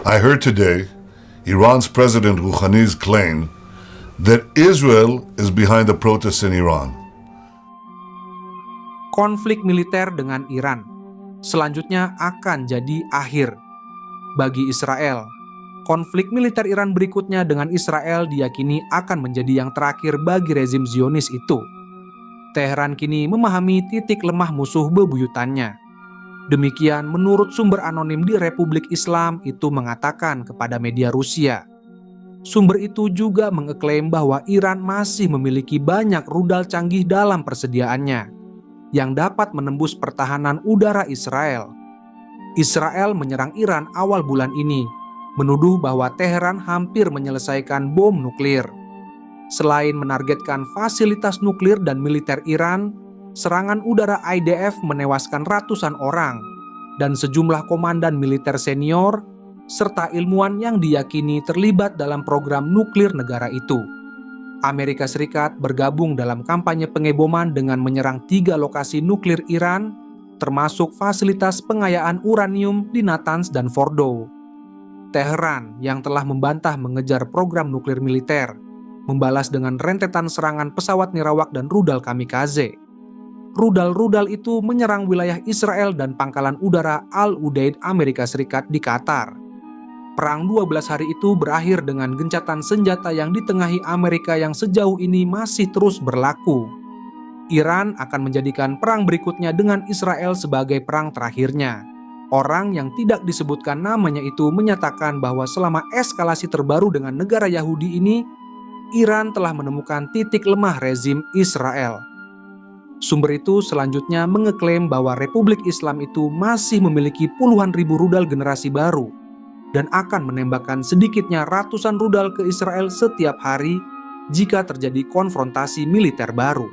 I heard today Iran's President Rouhani's claim that Israel is behind the protests in Iran. Konflik militer dengan Iran selanjutnya akan jadi akhir bagi Israel. Konflik militer Iran berikutnya dengan Israel diyakini akan menjadi yang terakhir bagi rezim Zionis itu. Teheran kini memahami titik lemah musuh bebuyutannya. Demikian menurut sumber anonim di Republik Islam itu mengatakan kepada media Rusia. Sumber itu juga mengeklaim bahwa Iran masih memiliki banyak rudal canggih dalam persediaannya yang dapat menembus pertahanan udara Israel. Israel menyerang Iran awal bulan ini, menuduh bahwa Teheran hampir menyelesaikan bom nuklir. Selain menargetkan fasilitas nuklir dan militer Iran, serangan udara IDF menewaskan ratusan orang dan sejumlah komandan militer senior serta ilmuwan yang diyakini terlibat dalam program nuklir negara itu. Amerika Serikat bergabung dalam kampanye pengeboman dengan menyerang 3 lokasi nuklir Iran, termasuk fasilitas pengayaan uranium di Natanz dan Fordow. Teheran yang telah membantah mengejar program nuklir militer, membalas dengan rentetan serangan pesawat nirawak dan rudal kamikaze. Rudal-rudal itu menyerang wilayah Israel dan pangkalan udara Al-Udeid Amerika Serikat di Qatar. Perang 12 hari itu berakhir dengan gencatan senjata yang ditengahi Amerika yang sejauh ini masih terus berlaku. Iran akan menjadikan perang berikutnya dengan Israel sebagai perang terakhirnya. Orang yang tidak disebutkan namanya itu menyatakan bahwa selama eskalasi terbaru dengan negara Yahudi ini, Iran telah menemukan titik lemah rezim Israel. Sumber itu selanjutnya mengeklaim bahwa Republik Islam itu masih memiliki puluhan ribu rudal generasi baru dan akan menembakkan sedikitnya ratusan rudal ke Israel setiap hari jika terjadi konfrontasi militer baru.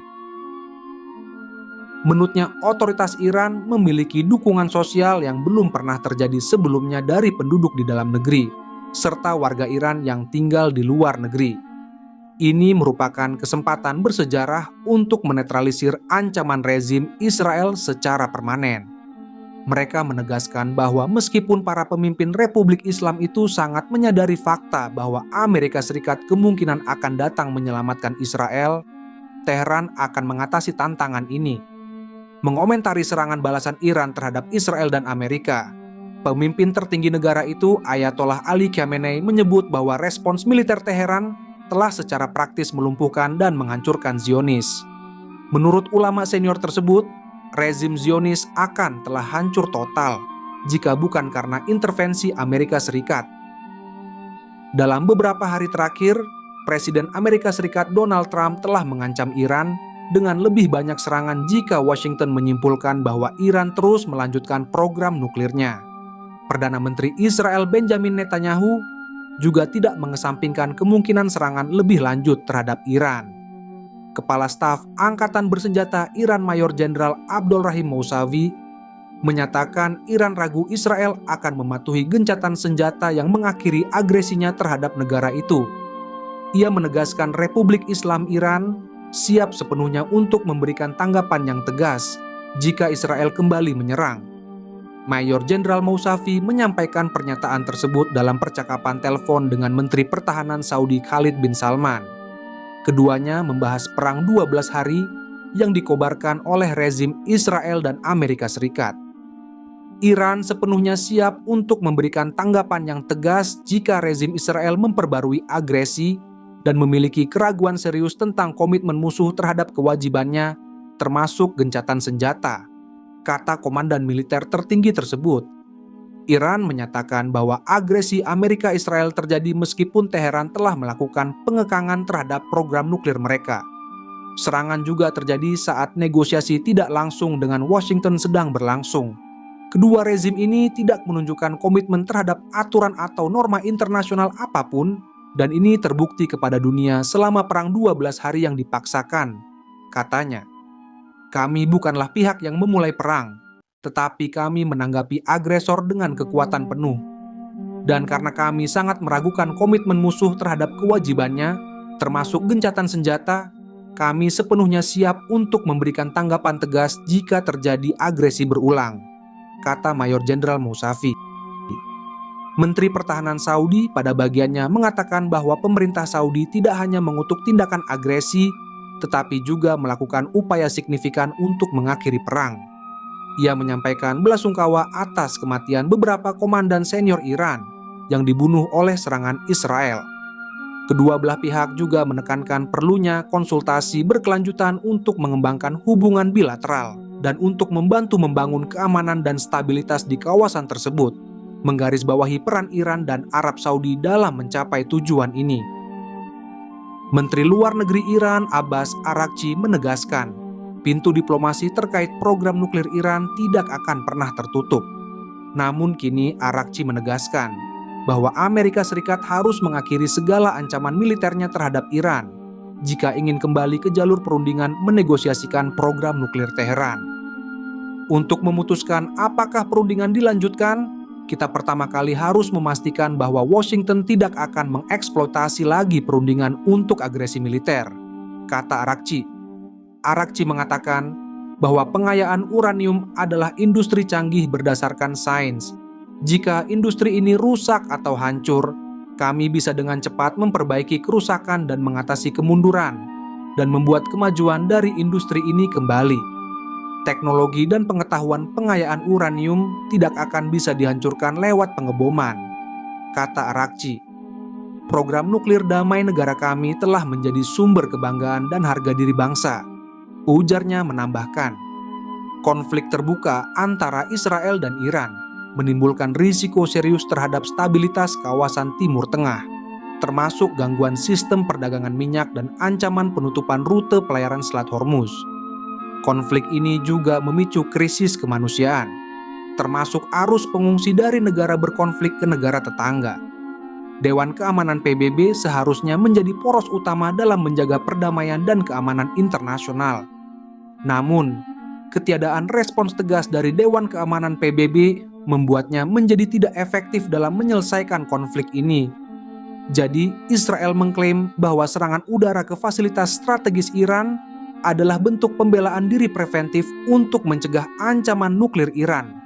Menurutnya, otoritas Iran memiliki dukungan sosial yang belum pernah terjadi sebelumnya dari penduduk di dalam negeri, serta warga Iran yang tinggal di luar negeri. Ini merupakan kesempatan bersejarah untuk menetralisir ancaman rezim Israel secara permanen. Mereka menegaskan bahwa meskipun para pemimpin Republik Islam itu sangat menyadari fakta bahwa Amerika Serikat kemungkinan akan datang menyelamatkan Israel, Teheran akan mengatasi tantangan ini. Mengomentari serangan balasan Iran terhadap Israel dan Amerika, pemimpin tertinggi negara itu, Ayatollah Ali Khamenei, menyebut bahwa respons militer Teheran telah secara praktis melumpuhkan dan menghancurkan Zionis. Menurut ulama senior tersebut, rezim Zionis akan telah hancur total jika bukan karena intervensi Amerika Serikat. Dalam beberapa hari terakhir, Presiden Amerika Serikat Donald Trump telah mengancam Iran dengan lebih banyak serangan jika Washington menyimpulkan bahwa Iran terus melanjutkan program nuklirnya. Perdana Menteri Israel Benjamin Netanyahu juga tidak mengesampingkan kemungkinan serangan lebih lanjut terhadap Iran. Kepala Staf Angkatan Bersenjata Iran Mayor Jenderal Abdul Rahim Mousavi menyatakan Iran ragu Israel akan mematuhi gencatan senjata yang mengakhiri agresinya terhadap negara itu. Ia menegaskan Republik Islam Iran siap sepenuhnya untuk memberikan tanggapan yang tegas jika Israel kembali menyerang. Mayor Jenderal Mousavi menyampaikan pernyataan tersebut dalam percakapan telepon dengan Menteri Pertahanan Saudi Khalid bin Salman. Keduanya membahas perang 12 hari yang dikobarkan oleh rezim Israel dan Amerika Serikat. Iran sepenuhnya siap untuk memberikan tanggapan yang tegas jika rezim Israel memperbarui agresi dan memiliki keraguan serius tentang komitmen musuh terhadap kewajibannya, termasuk gencatan senjata, kata komandan militer tertinggi tersebut. Iran menyatakan bahwa agresi Amerika Israel terjadi meskipun Teheran telah melakukan pengekangan terhadap program nuklir mereka. Serangan juga terjadi saat negosiasi tidak langsung dengan Washington sedang berlangsung. Kedua rezim ini tidak menunjukkan komitmen terhadap aturan atau norma internasional apapun, dan ini terbukti kepada dunia selama perang 12 hari yang dipaksakan, katanya. Kami bukanlah pihak yang memulai perang, tetapi kami menanggapi agresor dengan kekuatan penuh. Dan karena kami sangat meragukan komitmen musuh terhadap kewajibannya, termasuk gencatan senjata, kami sepenuhnya siap untuk memberikan tanggapan tegas jika terjadi agresi berulang, kata Mayor Jenderal Mousavi. Menteri Pertahanan Saudi pada bagiannya mengatakan bahwa pemerintah Saudi tidak hanya mengutuk tindakan agresi, tetapi juga melakukan upaya signifikan untuk mengakhiri perang. Ia menyampaikan belasungkawa atas kematian beberapa komandan senior Iran yang dibunuh oleh serangan Israel. Kedua belah pihak juga menekankan perlunya konsultasi berkelanjutan untuk mengembangkan hubungan bilateral dan untuk membantu membangun keamanan dan stabilitas di kawasan tersebut, menggarisbawahi peran Iran dan Arab Saudi dalam mencapai tujuan ini. Menteri Luar Negeri Iran Abbas Araghchi menegaskan, pintu diplomasi terkait program nuklir Iran tidak akan pernah tertutup. Namun kini Araghchi menegaskan bahwa Amerika Serikat harus mengakhiri segala ancaman militernya terhadap Iran jika ingin kembali ke jalur perundingan menegosiasikan program nuklir Teheran. Untuk memutuskan apakah perundingan dilanjutkan, kita pertama kali harus memastikan bahwa Washington tidak akan mengeksploitasi lagi perundingan untuk agresi militer, kata Araghchi. Araghchi mengatakan bahwa pengayaan uranium adalah industri canggih berdasarkan sains. Jika industri ini rusak atau hancur, kami bisa dengan cepat memperbaiki kerusakan dan mengatasi kemunduran, dan membuat kemajuan dari industri ini kembali. Teknologi dan pengetahuan pengayaan uranium tidak akan bisa dihancurkan lewat pengeboman, kata Araghchi. Program nuklir damai negara kami telah menjadi sumber kebanggaan dan harga diri bangsa, ujarnya menambahkan. Konflik terbuka antara Israel dan Iran menimbulkan risiko serius terhadap stabilitas kawasan Timur Tengah, termasuk gangguan sistem perdagangan minyak dan ancaman penutupan rute pelayaran Selat Hormuz. Konflik ini juga memicu krisis kemanusiaan, termasuk arus pengungsi dari negara berkonflik ke negara tetangga. Dewan Keamanan PBB seharusnya menjadi poros utama dalam menjaga perdamaian dan keamanan internasional. Namun, ketiadaan respons tegas dari Dewan Keamanan PBB membuatnya menjadi tidak efektif dalam menyelesaikan konflik ini. Jadi, Israel mengklaim bahwa serangan udara ke fasilitas strategis Iran adalah bentuk pembelaan diri preventif untuk mencegah ancaman nuklir Iran.